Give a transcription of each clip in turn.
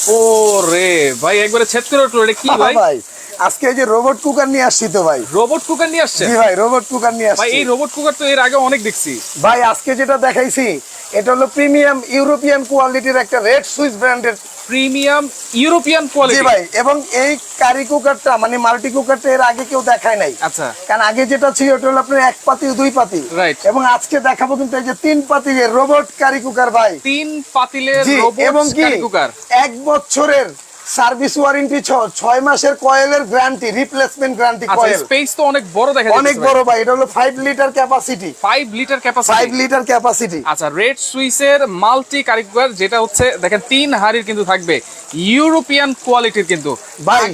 ওরে ভাই একবারে ছেদ করে উঠলো, এটা কি ভাই? ভাই আজকে এই যে রোবট কুকার নিয়ে আসছি তো ভাই। রোবট কুকার নিয়ে আসছে? জি ভাই, রোবট কুকার নিয়ে ভাই আসছি। এই রোবট কুকার তো এর আগে অনেক দেখছি ভাই আজকে যেটা দেখাইছি এটা হলো প্রিমিয়াম ইউরোপিয়ান কোয়ালিটির একটা রেড সুইস ব্র্যান্ডের। প্রিমিয়াম ইউরোপিয়ান জি কোয়ালিটি। ভাই, এবং এই কারি কুকারটা মানে মাল্টি কুকারটা এর আগে কেউ দেখায় নাই। আচ্ছা, কারণ আগে যেটা ছিল ওটা হলো আপনার এক পাতি দুই পাতি, রাইট। এবং আজকে দেখাবো কিন্তু এই যে তিন পাতিলের রোবট কারি কুকার ভাই। 3 পাতিলের জি, রোবট এবং কি কারি কুকার। 1 বছরের সার্ভিস ওয়ারেন্টি, 6 মাসের কয়েলের গ্যারান্টি, রিপ্লেসমেন্ট গ্যারান্টি। আচ্ছা, কয়েল স্পেস তো অনেক বড় দেখা যাচ্ছে, অনেক বড় ভাই। এটা হলো 5 litre capacity. 5 litre capacity. 5 litre capacity. আচ্ছা, রেড সুইসের মাল্টি কারি কুকার, যেটা হচ্ছে দেখেন 3 হাড়ির কিন্তু থাকবে, ইউরোপিয়ান কোয়ালিটির কিন্তু ভাই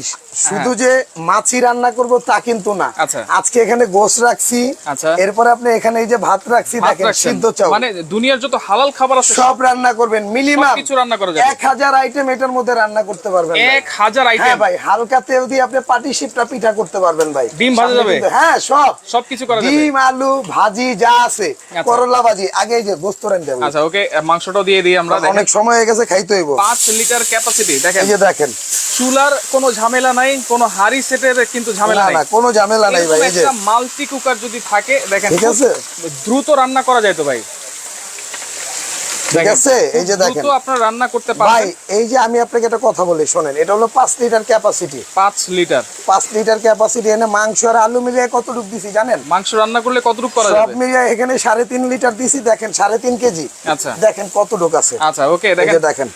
শুধু যে মাছি রান্না করব তা কিন্তু না। আচ্ছা। আজকে এখানে গোশত রাখছি, আচ্ছা। এরপরে আপনি এখানে এই যে ভাত রাখছি, ভাত দেখেন রাখছেন। সিদ্ধ চাল, মানে দুনিয়ার যত হালাল খাবার আছে সব রান্না করবেন। মিনিমাম কিছু রান্না করা যাবে। 1000 আইটেম এটার মধ্যে রান্না করতে পারবেন ভাই। 1000 আইটেম। হ্যাঁ ভাই, হালকা তেল দিয়ে আপনি পাটি সিপটা পিঠা করতে পারবেন ভাই। ডিম ভাজা সামনে যাবে? কিন্তু- হ্যাঁ, সব কিছু করা যাবে। ডিম, আলু ভাজি যা আছে, আচ্ছা। করলা ভাজি। আগে এই যে গোশত রান দেব। আচ্ছা, ওকে, মাংসটাও দিয়ে দিই আমরা। দেখেন অনেক সময় হয়ে গেছে, খাইতে হইব। 5 লিটার ক্যাপাসিটি। দেখেন এই যে দেখেন, চুলার কোনো ঝামেলা নাই, কোনো হাড়ি সেটের কিন্তু ঝামেলা না নাই। না কোনো ঝামেলা নাই ভাই। এরকম এই যে একটা মাল্টি কুকার যদি থাকে দেখেন, ঠিক আছে, দ্রুত রান্না করা যায় তো ভাই। ঠিক আছে। এই যে দেখেন দ্রুত আপনারা রান্না করতে ভাই, পারবেন। এই যে আমি আপনাকে একটা কথা বলি শোনেন, এটা হলো 5 litre capacity. 5 litre 5 litre capacity. এনে মাংস আর আলু মিলিয়ে কতটুকু দিছি জানেন? মাংস রান্না করলে কতটুকু করা সব যাবে? মিলিয়ে এখানে 3.5 লিটার দিছি। দেখেন 3.5 কেজি। আচ্ছা। দেখেন কতটুকু আছে। আচ্ছা, ওকে, এই দেখেন যে দেখেন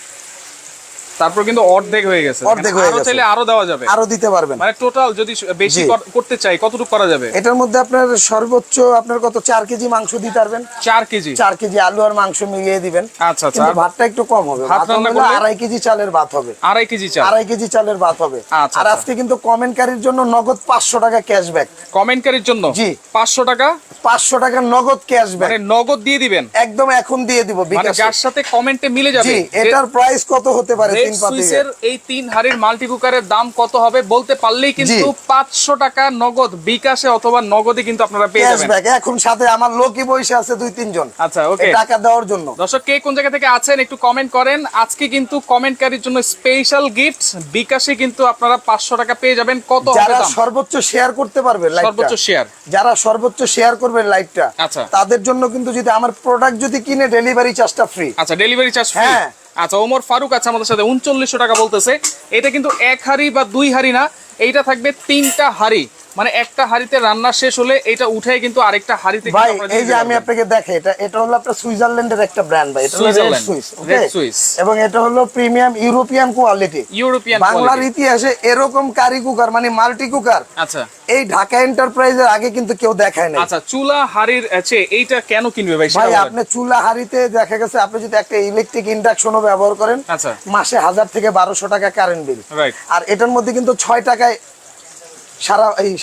তারপর কিন্তু অর্ধেক হয়ে গেছে। অর্ধেক হয়ে আরো গেছে। চাইলে আরো দেওয়া যাবে, আরো দিতে পারবেন। মানে টোটাল যদি বেশি জি। করতে চাই কতটুকু করা যাবে? এটার মধ্যে আপনার সর্বোচ্চ আপনার কত 4 কেজি মাংস দিতে পারবেন। 4 কেজি। 4 কেজি আলু আর মাংস মিলিয়ে দিবেন। আচ্ছা, আচ্ছা। কিন্তু ভাতটা একটু কম হবে। ভাত ভাত রান্না হলো করলে 2.5 কেজি চালের ভাত হবে। 2.5 কেজি চাল। 2.5 কেজি চালের ভাত হবে। আচ্ছা, আর আচ্ছা। আজকে কিন্তু কমেন্টকারীর জন্য নগদ 500 টাকা ক্যাশব্যাক। কমেন্টকারীর জন্য জি। 500 টাকা 500 টাকা নগদ ক্যাশব্যাক। মানে নগদ দিয়ে দিবেন একদম এখন দিয়ে দিব মানে বিকাশে। যার সাথে কমেন্টে মিলে যাবে। জি, এটার প্রাইস কত হতে পারে? রেড 3 পাতিলের সুইসের এই 3 হাড়ির মাল্টি কুকারের দাম কত হবে বলতে পারলেই কিন্তু 500 টাকা নগদ বিকাশে অথবা নগদে কিন্তু আপনারা পেয়ে যাবেন। ক্যাশব্যাক। এখন সাথে আমার লোকই বসে আছে 2-3 জন। আচ্ছা, ওকে। এই টাকা দেওয়ার জন্য। দর্শক কে কোন জায়গা থেকে আছেন একটু কমেন্ট করেন। আজকে কিন্তু কমেন্টকারীর জন্য স্পেশাল গিফট, বিকাশে কিন্তু আপনারা 500 টাকা পেয়ে যাবেন। কত হবে যারা দাম? সর্বোচ্চ শেয়ার করতে পারবে লাইভটা, সর্বোচ্চ শেয়ার। যারা সর্বোচ্চ শেয়ার করবে লাইভটা, আচ্ছা। তাদের জন্য কিন্তু যদি আমার প্রোডাক্ট যদি কিনে ডেলিভারি চার্জটা ফ্রি। আচ্ছা, ডেলিভারি চার্জ ফ্রি। হ্যাঁ। আচ্ছা, ওমর ফারুক আছে আমাদের সাথে, 3900 টাকা বলতেছে। এটা কিন্তু 1 হাড়ি বা 2 হাড়ি না, এইটা থাকবে 3টা হাড়ি। মানে একটা হাড়িতে রান্না শেষ হলে এটা উঠে কিন্তু আরেকটা হাড়িতে ভাই এই যে আমি আপনাকে দেখাই, এটা হলো আপনার সুইজারল্যান্ডের একটা ব্র্যান্ড ভাই। এটা হলো red Switzerland, Swiss. Red Swiss. এবং এটা হলো প্রিমিয়াম ইউরোপিয়ান কোয়ালিটি। ইউরোপিয়ান বাংলার কোয়ালিটি। ইতিহাসে এরকম কারি কুকার মানে মাল্টি কুকার আচ্ছা, এই ঢাকা এন্টারপ্রাইজের আগে কিন্তু কেউ দেখায় নাই। আচ্ছা, চুলা হাড়ির চেয়ে এইটা কেন কিনবে ভাই? ভাই সেটা বলেন। আপনি চুলা হাড়িতে দেখা গেছে আপনি যদি একটা ইলেকট্রিক ইন্ডাকশনও ব্যবহার করেন, আচ্ছা। মাসে 1000 থেকে 1200 টাকা কারেন্ট বিল। রাইট। আর এটার মধ্যে কিন্তু 6 টাকায়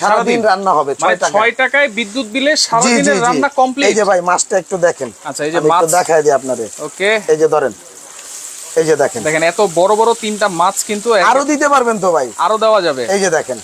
সারাদিন রান্না হবে। 6 মানে টাকা। 6 টাকায় বিদ্যুৎ বিলে জি জি সারাদিনের জি। রান্না কমপ্লিট। এই যে ভাই মাছটা একটু দেখেন। আচ্ছা, এই যে আমি একটু মাছ। দেখাই দিই আপনারে। ওকে, এই যে ধরেন, এই যে দেখেন দেখেন এত বড় বড় 3টা মাছ কিন্তু আরো দিতে পারবেন তো ভাই। আরো দেওয়া যাবে। এই যে দেখেন,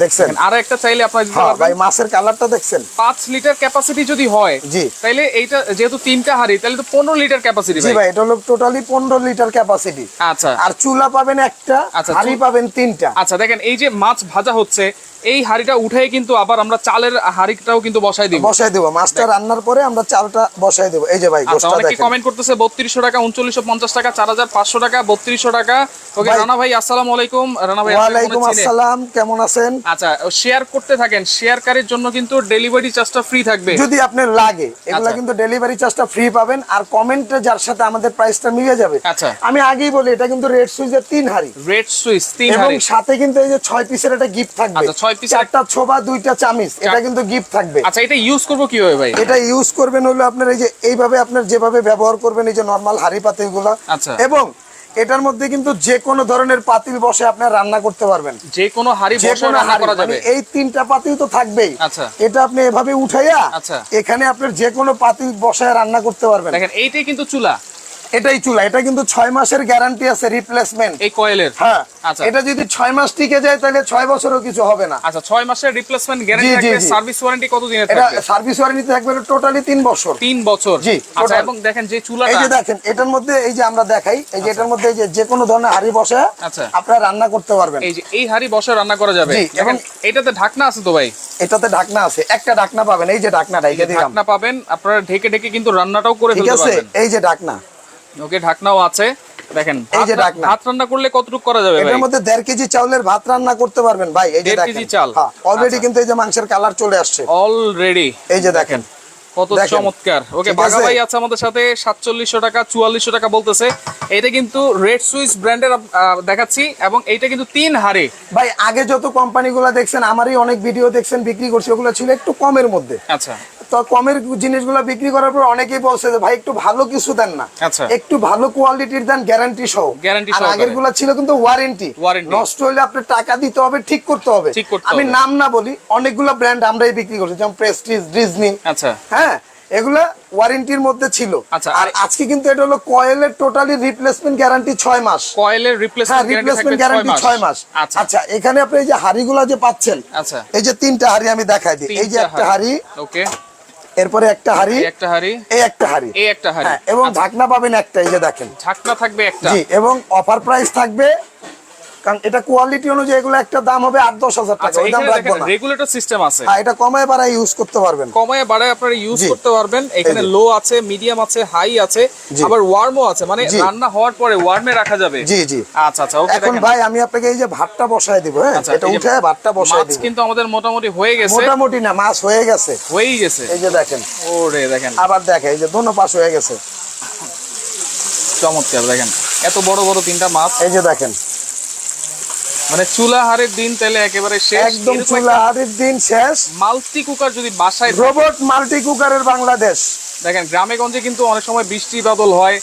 দেখছেন? আর একটা চাইলে আপনারা দিতে হ্যাঁ ভাই, পারবেন। মাছের কালারটা দেখছেন? 5 লিটার ক্যাপাসিটি যদি হয় জি। তাহলে এইটা যেহেতু 3টা হাড়ি, তাহলে তো 15 লিটার ক্যাপাসিটি জি ভাই। ভাই, এটা হলো টোটালি 15 লিটার ক্যাপাসিটি। আচ্ছা, আর চুলা পাবেন একটা, আচ্ছা, হাঁড়ি পাবেন 3টা। আচ্ছা, দেখেন এই যে মাছ ভাজা হচ্ছে, এই হাড়িটা উঠে কিন্তু আবার আমরা চালের হাড়িটাও কিন্তু বসাই দিব। বসাই দেব মাছটা রান্নার পরে, আমরা চালটা বসাই দেব। এই যে ভাই আচ্ছা, গোশতটা অনেকে দেখেন। কমেন্ট করতেছে 3200 টাকা, 3950 টাকা, 4500 টাকা, 3200 টাকা। ওকে, ভাই- রানা ভাই আসসালামু আলাইকুম। রানা ভাই, আপনি ওয়ালাইকুম মনে চিনে? আসসালাম, কেমন আছেন? আচ্ছা, শেয়ার করতে থাকেন। শেয়ারকারীর জন্য কিন্তু ডেলিভারি চার্জটা ফ্রি থাকবে। যদি আপনার লাগে এগুলা আচ্ছা। কিন্তু ডেলিভারি চার্জটা ফ্রি পাবেন। আর কমেন্টে যার সাথে আমাদের প্রাইসটা মিলে যাবে, আচ্ছা। আমি আগেই বলি এটা কিন্তু রেড সুইজের 3 হাঁড়ি। রেড সুইস 3 এবং হাড়ি। সাথে কিন্তু এই যে 6 পিসের একটা গিফট থাকবে। আচ্ছা, 6 পিসের- 4টা ছোবা 2টা চামিচ, এটা কিন্তু গিফট থাকবে। আচ্ছা, এটা ইউজ করব কিভাবে ভাই? এটা ইউজ করবেন হলো আপনার এই যে এইভাবে আপনার যেভাবে ব্যবহার করবেন এই যে নরমাল হাঁড়ি পাতিলগুলো। আচ্ছা। এবং এটার মধ্যে কিন্তু যে কোনো ধরনের পাতিল বসে আপনার রান্না করতে পারবেন। যে কোনো হাড়ি যে বসে কোনো রান্না হাঁড়ি, করা মানে যাবে। এই 3টা পাতিল তো থাকবেই। আচ্ছা। এটা আপনি এভাবে উঠাইয়া আচ্ছা। এখানে আপনার যে কোনো পাতিল বসায় রান্না করতে পারবেন। দেখেন এইটাই কিন্তু চুলা। এটাই চুলা, এটা কিন্তু 6 মাসের গ্যারান্টি আছে রিপ্লেসমেন্ট এই কয়েলের। হ্যাঁ আচ্ছা এটা যদি 6 মাস টিকে যায় তাহলে 6 বছরও কিছু হবে না। আচ্ছা 6 মাসের রিপ্লেসমেন্ট গ্যারান্টি জি, জি, থাকবে, জি। সার্ভিস ওয়ারেন্টি কত দিনের এটা থাকবে? সার্ভিস ওয়ারেন্টি থাকবে টোটালি 3 বছর। 3 বছর। জি, আচ্ছা total। এবং দেখেন যে এই চুলাটা, যে দেখেন এটার মধ্যে এই যে আমরা দেখাই, এই যে এটার মধ্যে এই যে কোনো ধরনের হাঁড়ি বসে আচ্ছা আপনারা রান্না করতে পারবেন। এই যে এই হাড়ি বসে রান্না করা যাবে। জি, এবং এবং- এটাতে ঢাকনা আছে তো ভাই? এটাতে ঢাকনা আছে, একটা ঢাকনা পাবেন, এই যে ঢাকনাটা এই যে এই দিলাম, ঢাকনা পাবেন, আপনারা ঢেকে ঢেকে কিন্তু রান্নাটাও করে ঠিক ফেলতে আছে, পারবেন। এই যে ঢাকনা, ওকে ঢাকনাও আছে। দেখেন এই যে ভাত ঢাকনা। ভাত রান্না করলে কতটুকু করা যাবে ভাই? এটার মধ্যে 1.5 কেজি চাউলের ভাত রান্না করতে পারবেন ভাই। এই যে 1.5 দেখেন কেজি চাল। হ্যাঁ অলরেডি আচ্ছা। কিন্তু এই যে মাংসের কালার চলে আসছে অলরেডি এই যে দেখেন কত দেখেন। চমৎকার। ওকে ঠিক বাঘা আছে? ভাই আছে আমাদের সাথে, 4700 টাকা 4400 টাকা বলতেছে। এটা কিন্তু রেড সুইস ব্র্যান্ডের দেখাচ্ছি, এবং এইটা কিন্তু 3 হাড়ি। ভাই আগে যত কোম্পানিগুলো দেখছেন, আমারই অনেক ভিডিও দেখছেন বিক্রি করছে, ওগুলো ছিল একটু কমের মধ্যে। আচ্ছা তো কমের জিনিসগুলো বিক্রি করার পর অনেকেই বলছে যে ভাই একটু ভালো কিছু দেন না, আচ্ছা। একটু ভালো কোয়ালিটির দেন, গ্যারান্টি সহ। Guarantee আর সহকারে। আগের গুলা ছিল কিন্তু ওয়ারেন্টি, Warranty। নষ্ট হলে আপনি টাকা দিতে হবে, ঠিক করতে হবে। ঠিক করতে আমি হবে। নাম না বলি, অনেকগুলো ব্র্যান্ড আমরাই বিক্রি করছি, যেমন প্রেস্টিজ, ডিজনি, আচ্ছা হ্যাঁ এগুলা ওয়ারেন্টির মধ্যে ছিল। আচ্ছা, আর আজকে কিন্তু এটা হলো কয়েলের টোটালি রিপ্লেসমেন্ট গ্যারান্টি 6 মাস। কয়েলের হ্যাঁ রিপ্লেসমেন্ট রিপ্লেসমেন্ট গ্যারান্টি 6 মাস। আচ্ছা আচ্ছা এখানে আপনি এই যে হাড়িগুলো যে পাচ্ছেন, আচ্ছা এই যে 3টা হাড়ি আমি দেখাই দিই। এই যে একটা হাড়ি, ওকে এরপরে একটা হাড়ি, এই একটা হাড়ি, এই একটা হাড়ি, এই একটা হাড়ি। হ্যাঁ, এবং আচ্ছা, ঢাকনা পাবেন একটা, এই যে দেখেন। ঢাকনা থাকবে একটা। জি, এবং অফার প্রাইস থাকবে, কারণ এটা কোয়ালিটি অনুযায়ী এগুলো একটা দাম হবে 8-10 হাজার টাকা, আচ্ছা ওই দাম এখানে রাখবো দেখেন না। রেগুলেটর সিস্টেম আছে। হ্যাঁ এটা কমায় বাড়ায় ইউজ করতে পারবেন, কমায় বাড়ায় আপনারা ইউজ জি। করতে পারবেন। এখানে এই যে। লো আছে, মিডিয়াম আছে, হাই আছে, জি। আবার ওয়ার্মও আছে, মানে জি। রান্না হওয়ার পরে ওয়ার্মে রাখা যাবে। জি জি। আচ্ছা আচ্ছা ওকে এখন দেখেন ভাই আমি আপনাকে এই যে ভাতটা বসায় দিব, হ্যাঁ আচ্ছা, এটা এই যে উঠে ভাতটা বসায় মাছ দিব। কিন্তু আমাদের মোটামুটি হয়ে গেছে। মোটামুটি না, মাছ হয়ে গেছে, হয়েই গেছে। এই যে দেখেন, ওরে দেখেন আবার দেখে এই যে দোনো পাশ হয়ে গেছে, চমৎকার। দেখেন এত বড় বড় 3টা মাছ, এই যে দেখেন মানে চুলা হাড়ের দিন তাহলে একেবারে শেষ। একদম চুলা হাড়ির দিন শেষ। মাল্টি কুকার যদি বাসায় থাকে, রোবট মাল্টি কুকারের বাংলাদেশ। দেখেন গ্রামে গঞ্জে কিন্তু অনেক সময় বৃষ্টি বাদল হয়,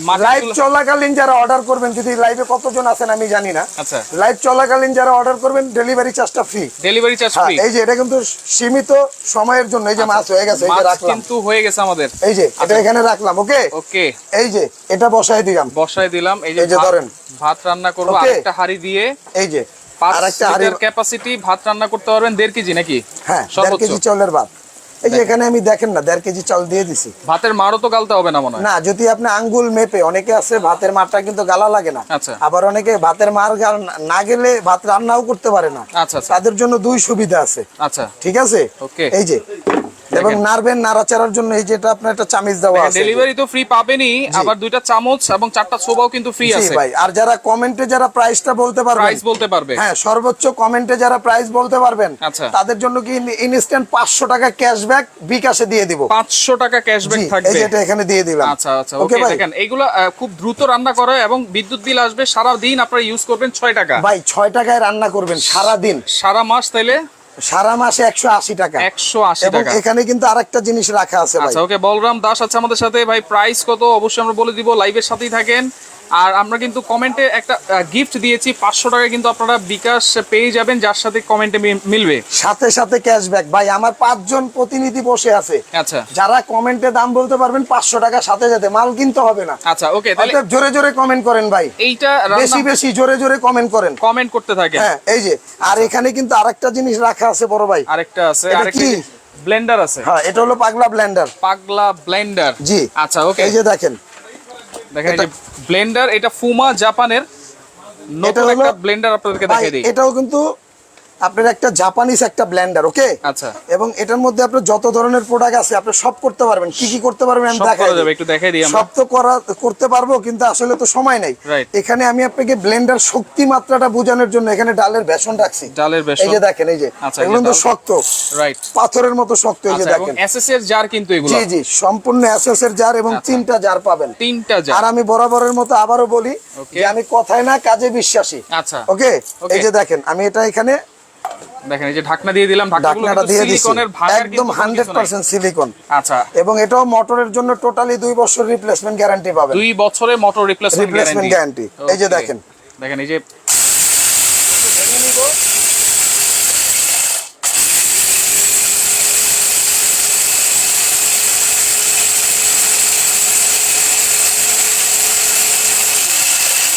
মাটির লাইভ চুলা- চলাকালীন যারা অর্ডার করবেন, যদি লাইভে কতজন আছেন আমি জানি না, আচ্ছা লাইভ চলাকালীন যারা অর্ডার করবেন ডেলিভারি চার্জটা ফ্রি। ডেলিভারি চার্জ হ্যাঁ ফ্রি। এই যে এটা কিন্তু সীমিত সময়ের জন্য। এই যে মাছ হয়ে গেছে, এই যে মাছ রাখলাম, কিন্তু হয়ে গেছে আমাদের। এই যে এটা এখানে রাখলাম, ওকে ওকে এই যে এটা বসায় দিলাম, বসায় দিলাম। এই যে এই যে ভাত- ধরেন। ভাত রান্না করবো Okay. আরেকটা হাড়ি দিয়ে। এই যে 5 আরেকটা হাড়ি, লিটার ক্যাপাসিটি ভাত রান্না করতে পারবেন। 1.5 কেজি নাকি? হ্যাঁ 1.5 সর্বোচ্চ। কেজি চাউলের ভাত। এই যে এখানে আমি দেখেন না 1.5 কেজি চাউল দিয়ে দিছি। ভাতের মারও তো গালতে হবে না মনে হয়। না, যদি আপনি আঙ্গুল মেপে, অনেকে আছে ভাতের মারটা কিন্তু গালা লাগে না, আচ্ছা। আবার অনেকে ভাতের মার না গেলে ভাত রান্নাও করতে পারে না। আচ্ছা আচ্ছা তাদের জন্য 2 সুবিধা আছে, আচ্ছা ঠিক আছে। ওকে। এই যে এবং নাড়বেন, নাড়াচাড়ার জন্য এই যেটা আপনার একটা চামিচ দেওয়া আছে। ডেলিভারি তো ফ্রি পাবেনই, আবার 2টা চামচ এবং 4টা ছোবাও কিন্তু ফ্রি জি আছে। ভাই, আর যারা কমেন্টে যারা প্রাইসটা বলতে পারবেন, প্রাইস বলতে পারবে। হ্যাঁ সর্বোচ্চ কমেন্টে যারা প্রাইস বলতে পারবেন, আচ্ছা। তাদের জন্য কি ইনস্ট্যান্ট 500 টাকা ক্যাশব্যাক বিকাশে দিয়ে দিব। 500 টাকা ক্যাশব্যাক জি, এই থাকবে। যে এটা এখানে দিয়ে দিলাম। আচ্ছা আচ্ছা ওকে। দেখেন এইগুলা খুব দ্রুত রান্না করে, এবং বিদ্যুৎ বিল আসবে সারা দিন, আপনারা ইউজ করবেন 6 টাকা। ভাই 6 টাকায় রান্না করবেন সারা দিন, সারা মাস তাইলে সারা মাসে 180 টাকা। 180 এবং টাকা। এখানে কিন্তু আরেকটা জিনিস রাখা আছে ভাই। আচ্ছা ওকে, বলরাম দাস আছে আমাদের সাথে। ভাই প্রাইস কত অবশ্যই আমরা বলে দিব, লাইভের সাথেই থাকেন। আর আমরা কিন্তু কমেন্টে একটা গিফট দিয়েছি 500 টাকা, কিন্তু আপনারা বিকাশ পেয়ে যাবেন যার সাথে কমেন্টে মিলবে। সাথে সাথে ক্যাশব্যাক। ভাই আমার 5 জন প্রতিনিধি বসে আছে, আচ্ছা যারা কমেন্টে দাম বলতে পারবেন 500 টাকা সাথে সাথে, মাল কিনতে হবে না। আচ্ছা ওকে, তাহলে অতএব জোরে জোরে কমেন্ট করেন ভাই, এইটা বেশি বেশি জোরে জোরে কমেন্ট করেন, কমেন্ট করতে থাকেন। হ্যাঁ এই যে। আর এখানে কিন্তু আরেকটা জিনিস রাখা আছে বড় ভাই, আরেকটা আছে, এটা আরেকটা কি? ব্লেন্ডার আছে। হ্যাঁ এটা হলো পাগলা ব্লেন্ডার। পাগলা ব্লেন্ডার। জি আচ্ছা ওকে, এই যে দেখেন, দেখেন এই যে ব্লেন্ডার, এটা ফুমা জাপানের নতুন হলো- একটা ব্লেন্ডার আপনাদেরকে ভাই দেখিয়ে দিই। এটাও কিন্তু আপনার একটা জাপানিজ একটা ব্লেন্ডার, ওকে। আচ্ছা এবং এটার মধ্যে আপনার যত ধরনের প্রোডাক্ট আছে আপনি সব করতে পারবেন। কি কি করতে পারবেন আমি সব দেখাই করা যাবে, দিই। একটু দেখাই দিই আমরা। সব তো করতে পারবো, কিন্তু আসলে তো সময় নেই। Right. এখানে আমি আপনাকে ব্লেন্ডার শক্তি মাত্রাটা বোঝানোর জন্য এখানে ডালের বেসন রাখছি। ডালের বেসন। এই যে দেখেন, এই যে আচ্ছা, এগুলো এই যে তো ডাল। শক্ত, রাইট। পাথরের মতো শক্ত। এই যে আচ্ছা, এবং দেখেন, এসএস এর জার কিন্তু এগুলো। জি জি সম্পূর্ণ এসএস এর জার, এবং আচ্ছা। 3টা জার পাবেন। 3টা জার। আর আমি বরাবরের মতো আবারও বলি Okay. যে আমি কথায় না কাজে বিশ্বাসী। আচ্ছা ওকে Okay. এই যে দেখেন, আমি এটা এখানে দেখেন এই যে ঢাকনা দিয়ে দিলাম, ঢাকনাগুলো ঢাকনাটা কিন্তু দিয়ে দিছি, সিলিকনের ভাঙার একদম কিন্তু কোনো কিছু নাই। 100% সিলিকন। আচ্ছা এবং এটাও মোটরের জন্য টোটালি 2 বছর রিপ্লেসমেন্ট গ্যারান্টি পাবেন। 2 বছরে motor replacement replacement guarantee. Guarantee. এই যে দেখেন, দেখেন এই যে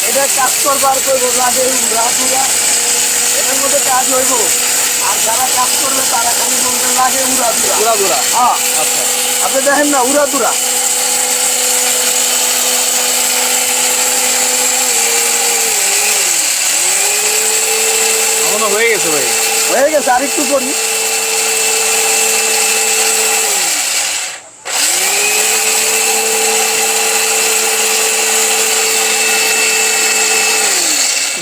এটা কাজ করবার করবো লাগে উড়া এটার মধ্যে কাজ হইব। আর যারা কাজ করবে তারা খালি বলতে লাগে উড়া দুরা হ্যাঁ আচ্ছা আপনি দেখেন না উড়া এখনো হয়ে গেছে ভাই। হয়ে গেছে, আর একটু করি।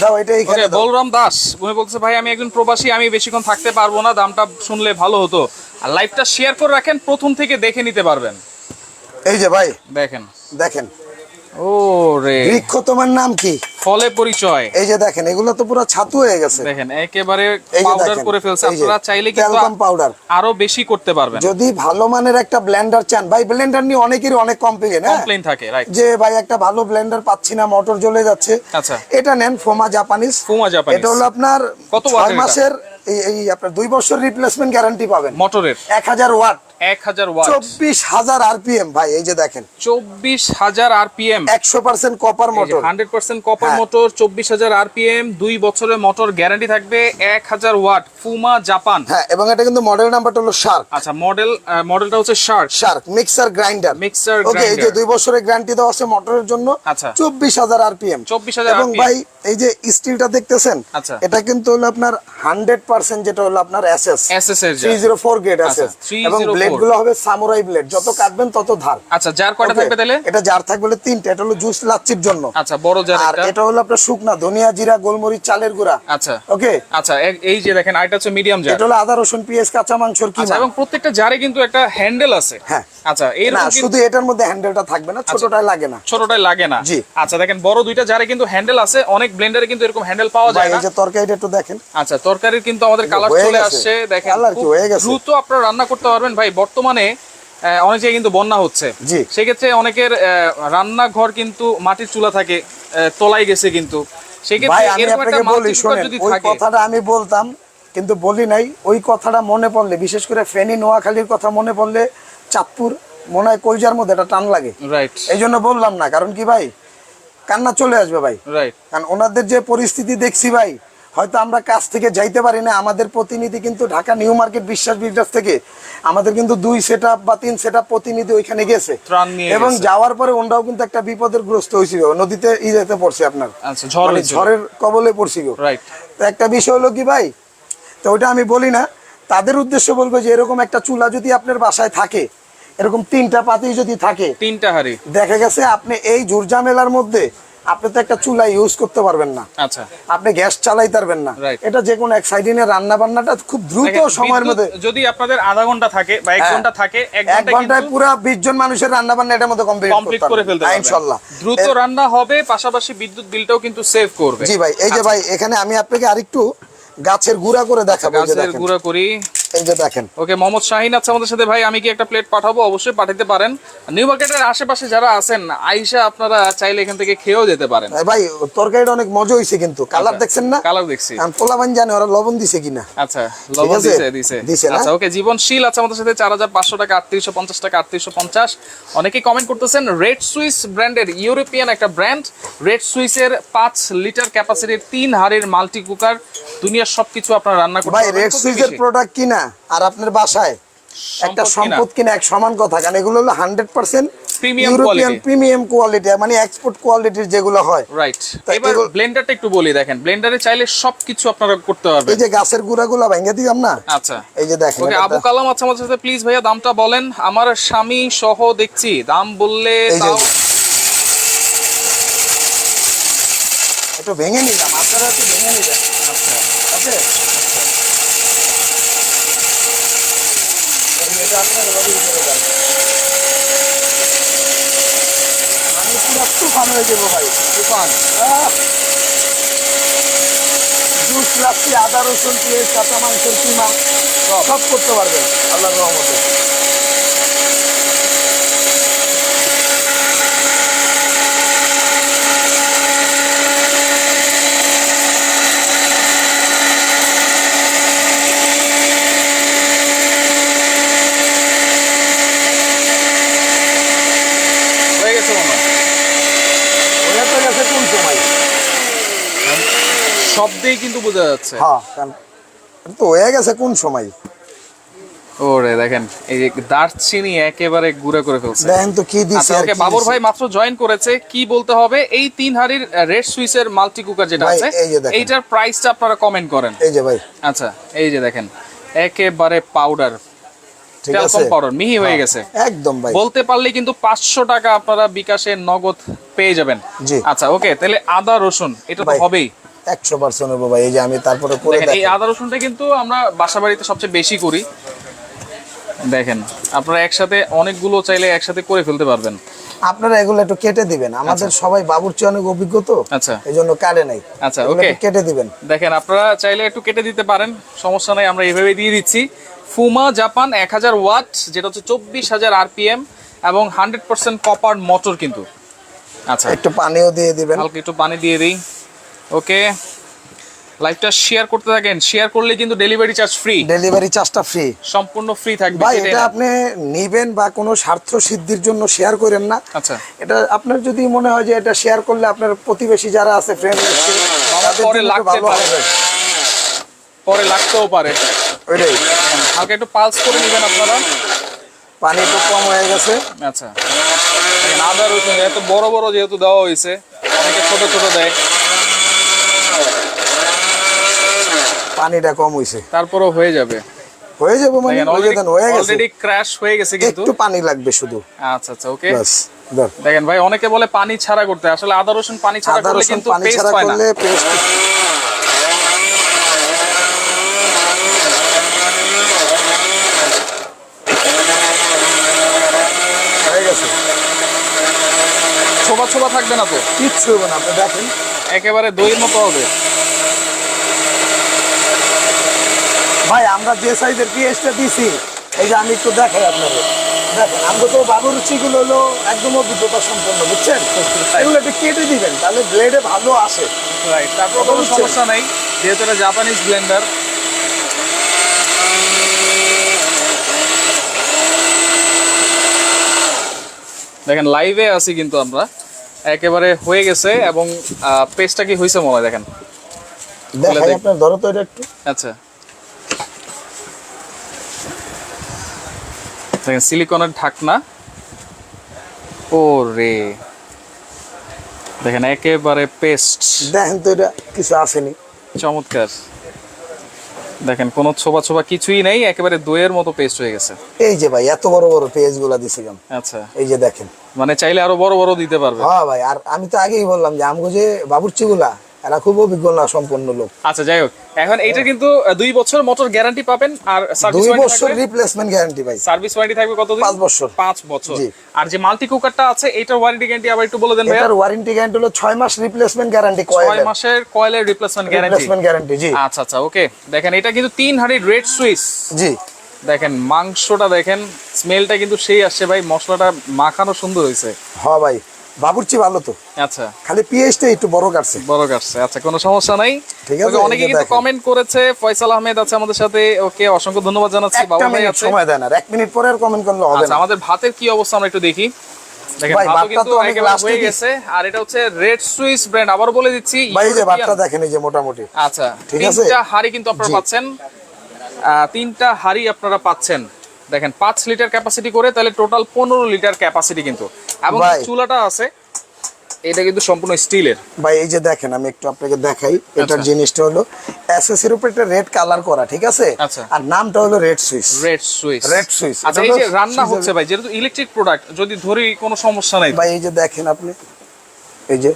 দাও এটা এইখানে ওকে, দাও। বলরাম দাস উনি বলছে ভাই আমি একজন প্রবাসী, আমি বেশিক্ষণ থাকতে পারবো না, দামটা শুনলে ভালো হতো। আর লাইভটা শেয়ার করে রাখেন, প্রথম থেকে দেখে নিতে পারবেন। এই যে ভাই দেখেন দেখেন ও রে, বৃক্ষ তোমার নাম কি? ফলে পরিচয়। এই যে দেখেন এগুলো তো পুরো ছাতু হয়ে গেছে। দেখেন একেবারে এই যে পাউডার দেখেন, করে ফেলছে। এই যে আপনারা চাইলে কিন্তু তেলকাম পাউডার আরো বেশি করতে পারবেন। যদি ভালো মানের একটা ব্লেন্ডার চান, ভাই ব্লেন্ডার নিয়ে অনেকেরই অনেক কমপ্লেন, হ্যাঁ কমপ্লেইন থাকে, রাইট। যে ভাই একটা ভালো ব্লেন্ডার পাচ্ছি না, মোটর জ্বলে যাচ্ছে। আচ্ছা, এটা নেন ফোমা জাপানিজ। ফুমা জাপানিজ। এটা হলো আপনার কত 6 ওয়াটের এটা? মাসের এই আপনার 2 বছর রিপ্লেসমেন্ট গ্যারান্টি পাবেন। মোটরের 1000 ওয়াট 1000 ওয়াট 24000 আরপিএম ভাই। এই যে দেখেন 24000 আরপিএম 100% কপার মোটর, 100% কপার হ্যাঁ। মোটর, 24000 আরপিএম, 2 বছরের মোটর গ্যারান্টি থাকবে, 1000 ওয়াট, ফুমা জাপান। হ্যাঁ এবং এটা কিন্তু মডেল নাম্বারটা হলো শার্ক। আচ্ছা, মডেলটা হচ্ছে শার্ক মিক্সার গ্রাইন্ডার। মিক্সার ওকে, এই যে 2 বছরের গ্যারান্টি দেওয়া আছে মোটরের জন্য। আচ্ছা, 24000 আরপিএম 24000 এবং ভাই এই যে স্টিলটা দেখতেছেন, আচ্ছা। এটা কিন্তু হলো আপনার 100% যেটা হলো আপনার এসএস এসএস এর 304 গ্রেড আচ্ছা, এসএস 304 এবং ব্লেড গুলো হবে সামুরাই ব্লেড, যত কাটবেন তত ধার। আচ্ছা, যার কয়টা Okay, থাকবে তাহলে? এটা জার থাকবে হলো 3টা। এটা হলো জুস লাচ্ছির জন্য। আচ্ছা, বড় জার আর একটা। এটা হলো আপনার শুকনা ধনিয়া জিরা গোলমরিচ চালের গুঁড়া। আচ্ছা ওকে, আচ্ছা, এই যে দেখেন আইটা হচ্ছে মিডিয়াম জার। এটা হলো আদা রসুন পেঁয়াজ কাঁচা মাংসের আচ্ছা, কিমা। এবং প্রত্যেকটা জারে কিন্তু একটা হ্যান্ডেল আছে। হ্যাঁ। আচ্ছা, না এরকম শুধু এটার মধ্যে হ্যান্ডেলটা থাকবে না, ছোটটাই লাগে না। ছোটটাই লাগে না। জি। আচ্ছা, দেখেন বড় দুইটা জারে কিন্তু হ্যান্ডেল আছে, অনেক ব্লেন্ডারে কিন্তু এরকম হ্যান্ডেল পাওয়া ভাই যায় না। এই যে তরকারিটা একটু দেখেন। আচ্ছা, তরকারির কিন্তু আমাদের কালার হয়ে চলে গেছে। আসছে, দেখেন কালার কি খুব হয়ে গেছে? দ্রুত আপনারা রান্না করতে পারবেন ভাই। বর্তমানে অনেক জায়গায় কিন্তু বন্যা হচ্ছে, জি। সেক্ষেত্রে অনেকের রান্নাঘর কিন্তু মাটির চুলা থাকে, তলায় গেছে কিন্তু, ভাই সেক্ষেত্রে আমি এরকম একটা আপনাকে বলি মাল্টি কুকার শুনেন, যদি ওই থাকে। কথাটা আমি বলতাম কিন্তু বলি নাই। ওই কথাটা মনে পড়লে, বিশেষ করে ফেনী নোয়াখালীর কথা মনে পড়লে চাঁদপুর মনে হয় কলজার মধ্যে এটা টান লাগে। রাইট, এই জন্য বললাম না, কারণ কি ভাই কান্না চলে আসবে ভাই। রাইট। কারণ ওনাদের যে পরিস্থিতি দেখছি ভাই, হয়তো আমরা কাছ থেকে যাইতে পারি না। আমাদের প্রতিনিধি কিন্তু ঢাকা নিউ মার্কেট বিশ্বাস বিল্ডার্স থেকে আমাদের কিন্তু 2 সেটআপ বা 3 সেটআপ প্রতিনিধি ওইখানে গেছে ত্রাণ নিয়ে এবং গেছে। যাওয়ার পরে ওনারাও কিন্তু একটা বিপদের গ্রস্ত হয়েছিল, নদীতে যেতে পড়ছে আপনার। আচ্ছা, ঝড় মানে হয়েছিল। ঝড়ের কবলে পড়ছিল। রাইট। তো একটা বিষয় হলো কি ভাই, তো ওটা আমি বলি না, তাদের উদ্দেশ্য বলবো যে এরকম একটা চুলা যদি আপনার বাসায় থাকে, এরকম 3টা পাতি যদি থাকে, 3টা হাড়ি, দেখা গেছে আপনি এই ঝুরঝামেলার মধ্যে আপনি তো একটা চুলা ইউজ করতে পারবেন না, আচ্ছা, আপনি গ্যাস চালাইতে পারবেন না। Right. এটা যে কোনো এক সাইডিনে রান্না বান্নাটা খুব দ্রুত দেখেন, সময়ের বিদ্যুৎ মধ্যে, যদি আপনাদের আধা ঘন্টা থাকে বা 1 হ্যাঁ, ঘন্টা থাকে, 1 এক ঘন্টায় ঘন্টায় কিন্তু পুরো 20 জন মানুষের রান্না বান্না এটার মধ্যে কমপ্লিট করে ফেলতে পারবেন ইনশাআল্লাহ। দ্রুত রান্না হবে, পাশাপাশি বিদ্যুৎ বিলটাও কিন্তু সেভ করবে। জি ভাই, এই যে ভাই এখানে আমি আপনাকে আরেকটু গাছের গুঁড়া করে দেখাবো। এই যে গাছের দেখেন, গুঁড়া করি। এই যে দেখেন। ওকে, মোহাম্মদ শাহিন আছে আমাদের সাথে। ভাই আমি কি একটা প্লেট পাঠাবো? অবশ্যই পাঠাতে পারেন। নিউ মার্কেটের আশেপাশে যারা আছেন, আইসা আপনারা চাইলে এখান থেকে খেয়েও যেতে পারেন। ভাই তরকারিটা অনেক মজা হইছে, কিন্তু কালার দেখছেন না? কালার দেখছি। আমি পোলাবান জানি ওরা লবণ দিছে কিনা। আচ্ছা, লবণ আছে? দিছে না? আচ্ছা, ওকে, জীবনশীল আছে আমাদের সাথে 4500 টাকা, 3850 টাকা, 3850। অনেকেই কমেন্ট করতেছেন। রেড সুইস ব্র্যান্ডের, ইউরোপিয়ান একটা ব্র্যান্ড, রেড সুইসের 5 লিটার ক্যাপাসিটির 3 হাড়ির মাল্টি কুকার, দুনিয়ার সবকিছু আপনারা রান্না করতে ভাই পারবেন। রেড খুব সুইচের বেশি। প্রোডাক্ট কিনা আর আপনার বাসায় একটা সম্পদ কিনা এক সমান কথা, কারণ এগুলো হলো 100% Premium European quality। Premium quality, মানে এক্সপোর্ট কোয়ালিটির যেগুলো হয়। রাইট। তা এবার এগুলো- ব্লেন্ডারটা একটু বলি। দেখেন, ব্লেন্ডারে চাইলে সবকিছু আপনারা করতে পারবেন। এই যে গাছের গুঁড়াগুলো ভেঙে দিলাম না, আচ্ছা, এই যে দেখেন। ওকে, আবু কালাম আছে আমাদের সাথে। প্লিজ ভাইয়া দামটা বলেন, আমার স্বামী সহ দেখছি, দাম বললে এই যে তাও। একটু ভেঙে নিলাম, আপনারা একটু ভেঙে নিলেন। আচ্ছা, ওকে, এটা আপনার এভাবেই করে দেন। আমি পুরো তুফান হয়ে যাবো ভাই। তুফান। জুস লাচ্ছি, আদা রসুন পেঁয়াজ কাঁচা মাংসের কিমা সব করতে পারবেন আল্লাহর রহমতে। হয়ে গেছে মনে হয়। ওটা তো গেছে কোন সময়? শব্দেই কিন্তু বোঝা যাচ্ছে। হ্যাঁ কারণ এটা তো হয়ে গেছে কোন সময়। ওরে দেখেন এই যে দারচিনি একেবারে গুঁড়া করে ফেলছে। দেখেন তো কি দিছে। আচ্ছা ওকে, বাবর ভাই মাত্র জয়েন করেছে, কি বলতে হবে এই 3 হাড়ির রেড সুইসের মাল্টি কুকার যেটা ভাই, আছে এই যে দেখেন। এইটার প্রাইসটা আপনারা কমেন্ট করেন। এই যে ভাই, আচ্ছা এই যে দেখেন একেবারে পাউডার, ঠিক টেলকম আছে, পাউডার মিহি হয়ে গেছে একদম ভাই। বলতে পারলে কিন্তু 500 টাকা আপনারা বিকাশে নগদ পেয়ে যাবেন। জি। আচ্ছা ওকে, তাহলে আদা রসুন এটা তো ভাই, হবেই। 100% হবে ভাই। এই যে আমি তারপরে করে দেখেন এই দেখেন। আদা রসুনটা কিন্তু আমরা বাসা বাড়িতে সবচেয়ে বেশি করি। দেখেন আপনারা একসাথে অনেকগুলো চাইলে একসাথে করে ফেলতে পারবেন। আপনারা এগুলো একটু কেটে দিবেন, আমাদের সবাই বাবুর্চি অনেক অভিজ্ঞ তো, আচ্ছা এই জন্য কাটে নাই। আচ্ছা এগুলো ওকে, একটু কেটে দিবেন। দেখেন আপনারা চাইলে একটু কেটে দিতে পারেন, সমস্যা নাই, আমরা এইভাবে দিয়ে দিচ্ছি। ফুমা জাপান 1000 ওয়াট, যেটা হচ্ছে 24,000 আরপিএম এবং 100% কপার মোটর কিন্তু। আচ্ছা একটু পানিও দিয়ে দিবেন। হালকা একটু পানি দিয়ে দিই। ওকে, লাইভটা শেয়ার করতে থাকেন, শেয়ার করলে কিন্তু ডেলিভারি চার্জ ফ্রি, ডেলিভারি চার্জটা ফ্রি, সম্পূর্ণ ফ্রি থাকবে। ভাই। এটাই এটা না। আপনি নিবেন বা কোনো স্বার্থ সিদ্ধির জন্য শেয়ার করেন না। আচ্ছা এটা আপনার যদি মনে হয় যে এটা শেয়ার করলে আপনার প্রতিবেশী যারা আছে, ফ্রেন্ড, পরে লাগতে পারে, পরে লাগতেও পারে, ওইটাই। হালকা একটু পালস করে নেবেন আপনারা। পানি একটু কম হয়ে গেছে। আচ্ছা দেখেন আদা রসুন এত বড় বড় যেহেতু দেওয়া হয়েছে, অনেকে ছোট ছোট দেয়, পানিটা কম হইছে, তারপরও হয়ে যাবে। হয়ে যাবে মানে হয়ে গেছে। অলরেডি ক্র্যাশ হয়ে গেছে কিন্তু। একটু পানি লাগবে শুধু। আচ্ছা আচ্ছা ওকে, বাস দেখ। দেখেন ভাই অনেকে বলে পানি ছাড়া করতে, আসলে আদা রসুন পানি ছাড়া আদা করলে রসুন কিন্তু পানি পেস্ট ছাড়া হয় না। করলে পেস্ট হয়ে গেছে। ছোবা ছোবা থাকবে না তো, কিচ্ছু হবে না, আপনি দেখেন। একেবারে দইয়ের মতো হবে। ভাই আমরা যে সাইজের পিএসটা দিছি, এই যে আমি একটু দেখাই আপনাদের। দেখেন আমরা তো বাবুরচিগুলো হলো একদম অভিজ্ঞতা সম্পন্ন, বুঝছেন? এগুলো একটু কেটে দিবেন, তাহলে ব্লেডে ভালো আসে। রাইট, তারপর কোনো সমস্যা নাই যেহেতু এটা জাপানিজ ব্লেন্ডার। দেখেন লাইভে আছি কিন্তু আমরা, একেবারে হয়ে গেছে এবং পেস্টটা কি হয়েছে মনে হয় দেখেন। দেখাই দেখ। আপনার, ধরো তো এটা একটু। আচ্ছা দেখেন সিলিকনের ঢাকনা। ও রে দেখেন একেবারে পেস্ট, দেখেন তো এটা কিছু আসেনি। চমৎকার। দেখেন কোনো ছোবা ছোবা কিছুই নেই, একেবারে দইয়ের মতো পেস্ট হয়ে গেছে। এই যে ভাই এত বড় বড় পেজ গুলা দিছিলাম। আচ্ছা এই যে দেখেন। মানে চাইলে আরো বড় বড় দিতে পারবে। হ্যাঁ ভাই, আর আমি তো আগেই বললাম যে আমগো যে বাবুর্চি গুলা এরা খুব অভিজ্ঞ না সম্পন্ন লোক। আচ্ছা যাই হোক, এখন এইটা কিন্তু 2 বছর মোটর গ্যারান্টি পাবেন আর সার্ভিস 2 ওয়ারেন্টি বছর থাকবে। রিপ্লেসমেন্ট গ্যারান্টি ভাই। সার্ভিস ওয়ারেন্টি থাকবে কতদিন? 5 বছর। 5 বছর। জি। আর যে মাল্টি কুকারটা আছে এটার ওয়ারেন্টি গ্যারান্টি আবার একটু বলে দেন ভাইয়া। এটার ওয়ারেন্টি গ্যারান্টি হলো 6 মাস রিপ্লেসমেন্ট গ্যারান্টি, 6 মাসের কয়েলের রিপ্লেসমেন্ট গ্যারান্টি। রিপ্লেসমেন্ট গ্যারান্টি, জি। আচ্ছা আচ্ছা ওকে, দেখেন এটা কিন্তু 3 হাঁড়ির রেড সুইস। জি। দেখেন মাংসটা দেখেন, স্মেলটা কিন্তু সেই আসছে ভাই, মশলাটা মাখানো সুন্দর হয়েছে। হ্যাঁ ভাই, বাবুর্চি ভালো তো, আচ্ছা খালি পিএইচটা একটু বড় কাটছে। বড় কাটছে, আচ্ছা কোনো সমস্যা নাই। ঠিক আছে, ওকে, অনেকে এই যে কিন্তু দেখেন। কমেন্ট করেছে। ফয়সাল আহমেদ আছে আমাদের সাথে, ওকে অসংখ্য ধন্যবাদ জানাচ্ছি। একটা বাবা ভাই মিনিট আছে। সময় দেন, আর 1 মিনিট পরে আর কমেন্ট করলে হবে আচ্ছা না। আমাদের ভাতের কি অবস্থা আমরা একটু দেখি। দেখেন ভাই, ভাতও ভাতটা কিন্তু তো অনেক একেবারে last এ হয়ে দিছি। গেছে, আর এটা হচ্ছে রেড সুইস ব্র্যান্ড, আবার বলে দিচ্ছি ভাই এই যে ইউরোপিয়ান। ভাতটা দেখেন, এই যে মোটামুটি। আচ্ছা ঠিক আছে? 3টা হাঁড়ি কিন্তু আপনারা জি। পাচ্ছেন, 3টা হাঁড়ি আপনারা পাচ্ছেন। দেখেন 5 লিটার ক্যাপাসিটি করে, তাহলে টোটাল 15 লিটার ক্যাপাসিটি কিন্তু। এবং ভাই। চুলাটা আছে, এটা কিন্তু সম্পূর্ণ স্টিলের। ভাই এই যে দেখেন, আমি একটু আপনাকে দেখাই। এটার আচ্ছা। জিনিসটা হলো এসএস এর উপর একটা রেড কালার করা, ঠিক আছে? আচ্ছা। আর নামটা হলো red Swiss. Red Swiss. Red Swiss. আচ্ছা এটা এই যে হলো রান্না সুইচের- হচ্ছে ভাই, যেহেতু ইলেকট্রিক প্রোডাক্ট, যদি ধরি কোনো সমস্যা নাই। ভাই এই যে দেখেন আপনি, এই যে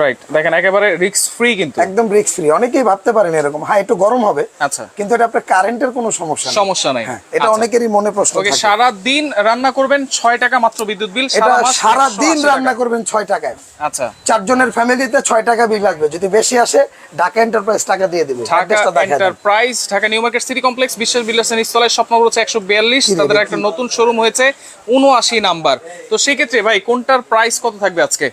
রাইট, দেখেন একেবারে রিস্ক ফ্রি কিন্তু। একদম রিস্ক ফ্রি। অনেকেই ভাবতে পারেন এরকম, হ্যাঁ একটু গরম হবে, আচ্ছা কিন্তু এটা আপনার কারেন্টের কোনো সমস্যা নেই। সমস্যা নাই। হ্যাঁ, এটা আচ্ছা। অনেকেরই মনে প্রশ্ন ওকে, থাকে। সারা দিন রান্না করবেন 6 টাকা মাত্র বিদ্যুৎ বিল, এটা মাস সারা দিন 180 রান্না টাকা। করবেন 6 টাকায়। আচ্ছা 4 জনের ফ্যামিলিতে 6 টাকা বিল লাগবে। যদি বেশি আসে ঢাকা এন্টারপ্রাইজ টাকা দিয়ে দিবে। ঢাকা অ্যাড্রেসটা দেখায় দেন। Enterprise, Dhaka new market city complex, বিশ্বের builders and installer, shop number হচ্ছে 142। কি রে, তাদের কি? একটা নতুন শোরুম হয়েছে 79 নাম্বার। তো সেক্ষেত্রে ভাই কোনটার প্রাইস কত থাকবে আজকে?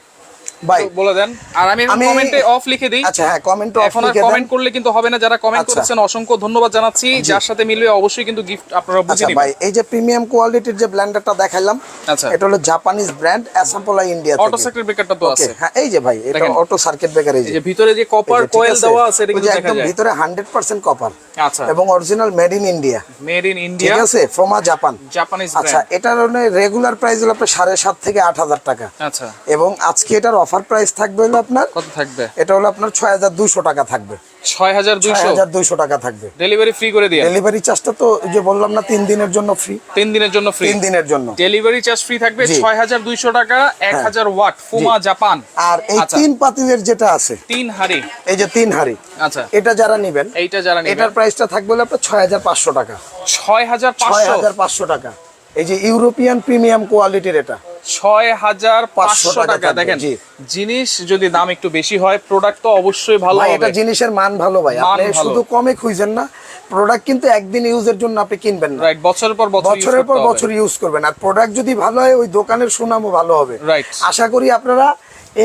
ভাই বলে দেন। আর আমি কমেন্টে অফ লিখে দিই। আচ্ছা হ্যাঁ, কমেন্টে অফ এখন আর লিখে দেন। কমেন্ট করলে কিন্তু হবে না, যারা কমেন্ট আচ্ছা। করেছেন অসংখ্য ধন্যবাদ জানাচ্ছি। যার সাথে মিলবে অবশ্যই কিন্তু গিফট আপনারা বুঝে আচ্ছা নেবেন। ভাই, এই যে প্রিমিয়াম কোয়ালিটির যে ব্লেন্ডারটা দেখাইলাম, আচ্ছা, এটা হলো জাপানিজ ব্র্যান্ড অ্যাসাম্পলা ইন্ডিয়া থেকে। অটো সার্কিট ব্রেকারটা তো আছে। হ্যাঁ এই যে ভাই, এটা দেখেন। Auto circuit breaker. এই এই যে যে ভিতরে যে কপার ঠিক কয়েল আছে? দেওয়া আছে এটা ওই কিন্তু যে দেখা একদম যায়। ভিতরে 100% কপার আচ্ছা, এবং original made in India. Made in ঠিক ইন্ডিয়া, আছে, ফ্রমা জাপান। জাপানিজ আচ্ছা, ব্র্যান্ড। এটার রেগুলার প্রাইস হলো আপনার 7.5 থেকে 8,000 টাকা। আচ্ছা, এবং আজকে এটার অফার প্রাইস থাকবে হলো আপনার, কত থাকবে? এটা হলো আপনার 6,200 টাকা থাকবে। 6200, 6,200 টাকা থাকবে। ডেলিভারি ফ্রি করে দিয়ে। ডেলিভারি চার্জটা তো ওই যে বললাম না, 3 দিনের জন্য ফ্রি। 3 দিনের জন্য ফ্রি। 3 দিনের জন্য ডেলিভারি চার্জ ফ্রি থাকবে। জি। 6200 টাকা, 1000 ওয়াট ফুমা জাপান। আর এই আচ্ছা। 3 পাতিলের যেটা আছে, 3 হাড়ি। এই যে 3 হাড়ি, আচ্ছা, এটা যারা নেবেন, এইটা যারা নেবেন এটার প্রাইসটা থাকবে হলো আপনার 6,500 টাকা। 6500, 6,500 টাকা। এই যে ইউরোপিয়ান প্রিমিয়াম কোয়ালিটির এটা 6500 টাকা। থাকবে, দেখেন জি। জিনিস যদি দাম একটু বেশি হয়, প্রোডাক্ট তো অবশ্যই ভালো ভাই, হবে। এটা জিনিসের মান ভালো ভাই, মান আপনি ভালো। শুধু কমে খুঁজেন না, প্রোডাক্ট কিন্তু একদিন ইউজের জন্য আপনি কিনবেন না, রাইট, বছরের পর বছর বছরের পর বছর ইউজ করবেন। আর প্রোডাক্ট যদি ভালো হয়, ওই দোকানের সুনামও ভালো হবে। রাইট। আশা করি আপনারা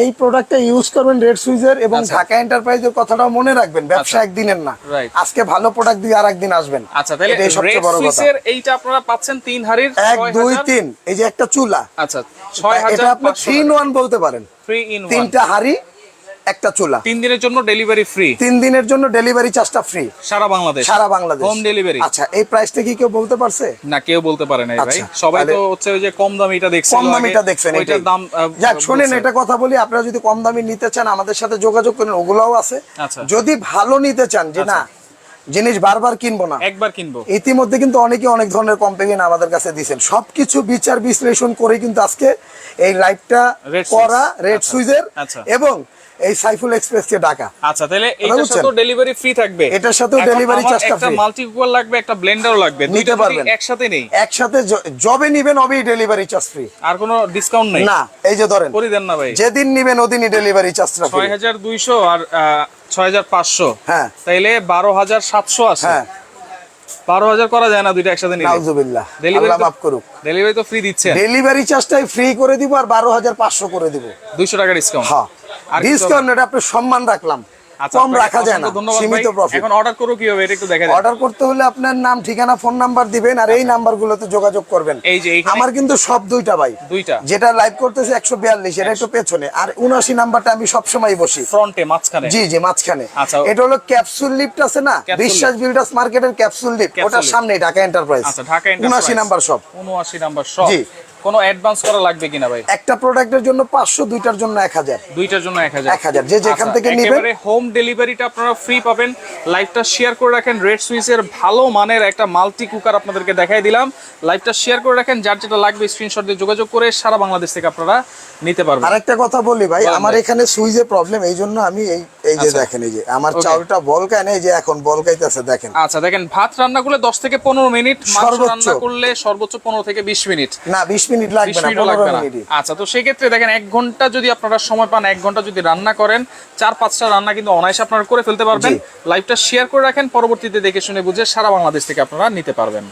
এই প্রোডাক্টটা ইউজ করবেন রেড সুইজের, এবং আচ্ছা। ঢাকা এন্টারপ্রাইজের কথাটাও মনে রাখবেন, ব্যবসা একদিনের না। Right. আজকে ভালো প্রোডাক্ট দিয়ে আর একদিন আসবেন। আচ্ছা, তাহলে এটাই সবচেয়ে রেড বড় কথা। সুইসের এইটা আপনারা পাচ্ছেন 3 হাড়ির 1 2 3, এই যে একটা চুলা, আচ্ছা, এটা আপনি 3 in 1 বলতে পারেন। Free in 1। 3টা হাড়ি, একটা চুলা, 3 দিনের জন্য ডেলিভারি ফ্রি। 3 দিনের জন্য ডেলিভারি চার্জটা ফ্রি সারা বাংলাদেশ। সারা বাংলাদেশ, হোম ডেলিভারি। আচ্ছা, এই প্রাইসটা কি কেউ বলতে পারছে? না, কেউ বলতে পারে না ভাই। আচ্ছা, সবাই তো তাহলে- হচ্ছে ওই যে কম দামিটা দেখছেন, কম দামিটা দেখছেন, ওইটার এটাই। দাম যাক, শুনেন, বলছে। এটা কথা বলি, আপনারা যদি কম দামি নিতে চান আমাদের সাথে যোগাযোগ করেন, ওগুলাও আছে। আচ্ছা। যদি ভালো নিতে চান, যে না জিনিস বারবার কিনবো না, একবার কিনবো। ইতিমধ্যে কিন্তু অনেকে অনেক ধরনের কমপ্লেইন আমাদের কাছে দিয়েছেন, সবকিছু বিচার বিশ্লেষণ করে কিন্তু আজকে এই লাইভটা Red করা Suisse। রেড আচ্ছা। সুইজের আচ্ছা। এবং এই সাইফুল এক্সপ্রেসকে ডাকা। আচ্ছা, তাহলে এইটার বুঝছেন? সাথেও ডেলিভারি ফ্রি থাকবে। এটার সাথেও এখন delivery আমার charge-টা একটা free। মাল্টি কুকার লাগবে, একটা ব্লেন্ডারও লাগবে, নিতে দুইটা যদি পারবেন। একসাথে নেই, একসাথে জবে নিবেন অবেই ডেলিভারি চার্জ ফ্রি। আর কোনো ডিসকাউন্ট নেই? না, এই যে ধরেন, করে দেন না ভাই। যেদিন নিবেন ওদিনই ডেলিভারি চার্জটা ফ্রি। 6200 আর 6500, হ্যাঁ। তাইলে 12700 আসে। হ্যাঁ, 12000 করা যায় না দুইটা একসাথে নিলে? নাউজুবিল্লাহ, Delivery আল্লাহ তো- মাফ করুক। ডেলিভারি তো ফ্রি দিচ্ছেন। ডেলিভারি চার্জটাই ফ্রি করে দিব, আর 12,500 করে দিব। 200 টাকা ডিসকাউন্ট। হ্যাঁ, আর কিছু ডিসকাউন্ট, এটা আপনি সম্মান রাখলাম, আচ্ছা, কম আপনাকে রাখা যায় না, অসংখ্য ধন্যবাদ সীমিত ভাই। প্রফিট। এখন অর্ডার করো কিভাবে এটা একটু দেখা দেন। অর্ডার করতে হলে আপনার নাম, ঠিকানা, ফোন নাম্বার দিবেন, আর এই নাম্বারগুলোতে যোগাযোগ করবেন। এই যে এইখানে- আমার কিন্তু সব দুইটা ভাই, দুইটা যেটা লাইভ করতেছে 142, এটা একটু পেছনে, আর 79 নাম্বারটা আমি সবসময় বসি। ফ্রন্টে মাঝখানে। জি জি, মাঝখানে। আচ্ছা। এটা হলো ক্যাপসুল লিফট আছে না, ক্যাপসুল বিশ্বাস বিল্ডার্স মার্কেটের ক্যাপসুল লিফট, ক্যাপসুল ওটার লিফট। সামনে ঢাকা এন্টারপ্রাইজ। আচ্ছা, ঢাকা এন্টারপ্রাইজ। 79 নাম্বার সব। 79 নাম্বার শপ। জি। কোনো অ্যাডভান্স করা লাগবে কিনা ভাই? একটা প্রোডাক্টের জন্য 500, দুইটার জন্য 1000। দুইটার জন্য 1000। 1000, যে যেখান থেকে নেবেন। একেবারে হোম ডেলিভারিটা আপনারা ফ্রি পাবেন। লাইভটা শেয়ার করে রাখেন। রেড সুইসের ভালো মানের একটা মাল্টি কুকার আপনাদেরকে দেখাই দিলাম। লাইভটা শেয়ার করে রাখেন, যার যেটা লাগবে স্ক্রিনশট দিয়ে যোগাযোগ করে সারা বাংলাদেশ থেকে আপনারা নিতে পারবেন। আরেকটা কথা বলি ভাই, বলেন আমার ভাই। এখানে সুইজে প্রবলেম, এই জন্য আমি এই যে আচ্ছা। দেখেন, এই যে আমার Okay. চাউলটা বলকায় না, এই যে এখন বলকাইতেছে, দেখেন। আচ্ছা, দেখেন, ভাত রান্না করলে 10 থেকে 15 মিনিট, মাংস সর্বোচ্চ। রান্না করলে সর্বোচ্চ 15 থেকে 20 মিনিট। না, 20 মিনিট 20 লাগবে না, মিনিটও 15 লাগবে না। মিনিটই। আচ্ছা, তো সেই ক্ষেত্রে দেখেন 1 ঘন্টা যদি আপনারা সময় পান, 1 ঘন্টা যদি রান্না করেন, 4-5টা রান্না কিন্তু অনায়াসে আপনারা করে ফেলতে পারবেন। জি। লাইভটা শেয়ার করে রাখেন, পরবর্তীতে দেখে শুনে বুঝে সারা বাংলাদেশ থেকে আপনারা নিতে পারবেন।